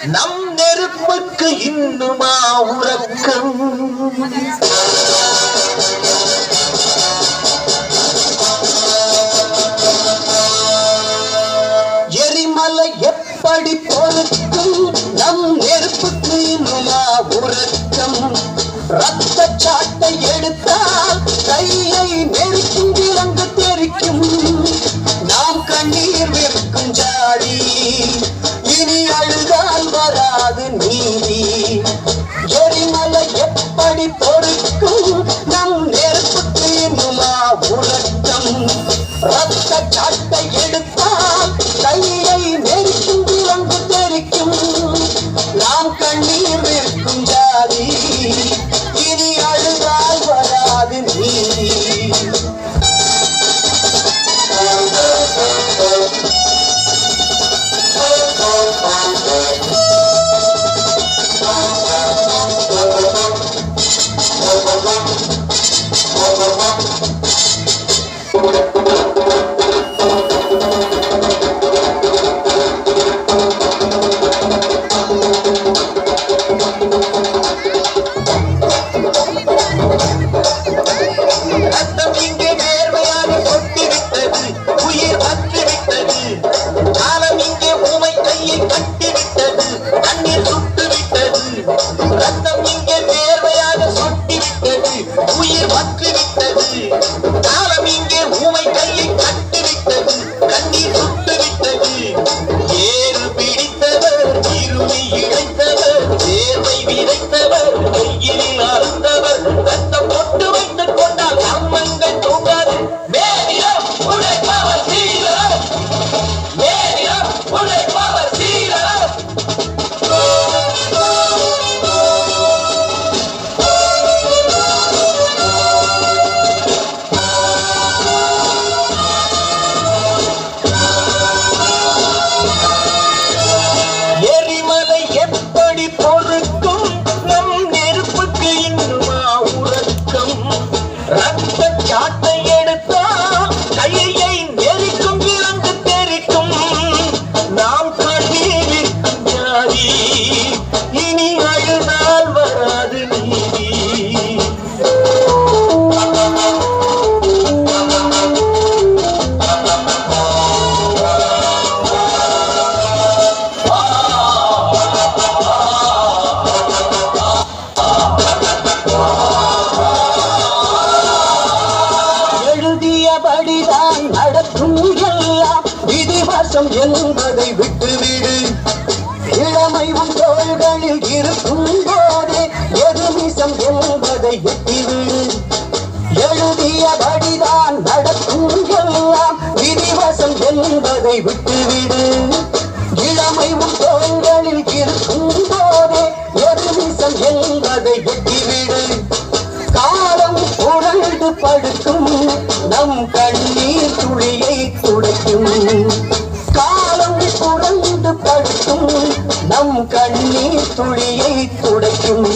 நம் நெருப்புக்கு இன்னுமா உறக்கம்? எரிமலை எப்படி பொறுக்கும்? நம் நெருப்புக்கு இன்னுமா உறக்கம்? ரத்த சாட்டை எடுத்தால் கையை நெருக்கும் விலங்கு தெரிக்கும். நாம் கண்ணீர் வெறுக்கும் ஜாடி, இனி அழுதால் வராது நீதி. எரிமலை எப்படி பொறுக்கும்? நம் நெருப்புக்கு இன்னுமா உறக்கம்? ரத்த சாட்டை எடுத்தால் கையை நெருக்கும் விலங்கு தெரிக்கும். நாம் கண்ணீர் வெறுக்கும் ஜாதி, இனி அழுதால் வராது நீதி. ரத்தம் இங்கே நேர்மையாக கொட்டிவிட்டது, உயிர் அற்றுவிட்டது. காலம் இங்கே ஊமை கையை கட்டிவிட்டது, கண்ணீர் சுட்டுவிட்டது. ரத்தம் இங்கே நேர்மையாக சொட்டிவிட்டது, உயிர் அற்றுவிட்டது. காலம் இங்கே ஊமை கையை கட்டிவிட்டது, கண்ணீர் சுட்டுவிட்டது. ஏறு பிடித்தவர், இருமை இழைத்தவர், தேர்வை விதைத்தவர், கையில் அறுத்தவர். ரத்தம் போட்டு வைத்துக் கொண்டால் அம்மங்கள் தூங்காது. மேலிடம் உழைப்பவர் சீரர், மேலிடம் உழைப்பவர் சீரர். எரிமலை எப்படி பொறுக்கும்? நம் நெருப்புக்கு இன்னுமா உறக்கம்? ரத்த சாட்டை எடுத்தால் கையை நெரிக்கும் விலங்கு தெரிக்கும். நாம் கண்ணீரிக்கும் ஜாதி, இனி அழுதால் வராது நீதி. எழுதியபடிதான் நடக்கும் எல்லாம் விதிவசம் என்பதை விட்டுவிடு. இளமை உன் தோள்களில் இருக்கும் போதே எதுமிசம் என்பதை எட்டிவிடு. எழுதியபடிதான் நடக்கும் எல்லாம் விதிவசம் என்பதை விட்டுவிடு. இளமை உன் தோள்களில் இருக்கும் போதே எதுமிசம் என்பதை எட்டிவிடு. காலம் புரண்டு படுக்கும், நம் கண்ணீர் துளியை துடைக்கும். காலம் புரண்டு படுக்கும், நம் கண்ணீர் துளியை துடைக்கும்.